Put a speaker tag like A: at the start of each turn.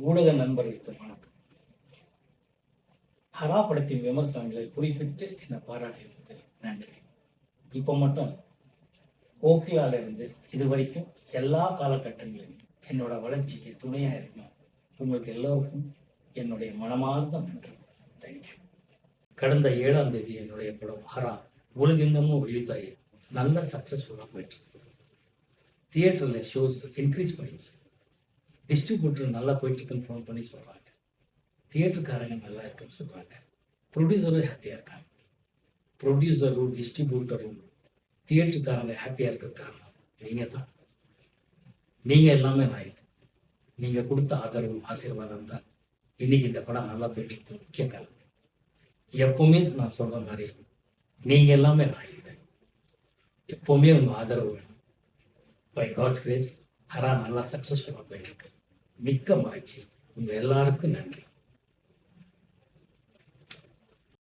A: ஊடக நண்பர்களுக்கு வணக்கம். ஹரா படத்தின் விமர்சனங்களை குறிப்பிட்டு என்னை பாராட்டியதுக்கு நன்றி. இப்போ மட்டும் கோகிலால இருந்து இது வரைக்கும் எல்லா காலகட்டங்களிலும் என்னோட வளர்ச்சிக்கு துணையாக இருக்கும் உங்களுக்கு எல்லோருக்கும் என்னுடைய மனமார்ந்த நன்றி. தேங்க்யூ. கடந்த 7ஆம் தேதி என்னுடைய படம் ஹரா உலகெங்கமும் ரிலீஸ் ஆகி நல்ல சக்ஸஸ்ஃபுல்லாக போயிட்டு தியேட்டரில் ஷோஸ் இன்க்ரீஸ் பண்ணிடுச்சு. டிஸ்ட்ரிபியூட்டர் நல்லா போயிட்டு இருக்குன்னு ஃபோன் பண்ணி சொல்கிறாங்க. தியேட்டருக்காரங்க நல்லா இருக்குன்னு சொல்கிறாங்க. ப்ரொடியூசரும் ஹாப்பியாக இருக்காங்க. ப்ரொடியூசரும் டிஸ்ட்ரிபியூட்டரும் தியேட்டருக்காரங்க ஹாப்பியாக இருக்கிற காரணம் நீங்கள் தான். நீங்கள் எல்லாமே நான் இல்லை. நீங்கள் கொடுத்த ஆதரவு ஆசீர்வாதம் தான் இன்னைக்கு இந்த படம் நல்லா போயிட்டு இருக்கு முக்கிய காரணம். எப்பவுமே நான் சொல்கிற மாதிரி நீங்கள் எல்லாமே நான் இல்லை. எப்போவுமே உங்கள் ஆதரவு வேணும். பை காட்ஸ் கிரேஸ் ஹரா நல்லா சக்ஸஸ்ஃபுல்லாக போயிட்டு இருக்கு. மிக்க மகிழ்ச்சி. உங்கள் எல்லாருக்கும் நன்றி.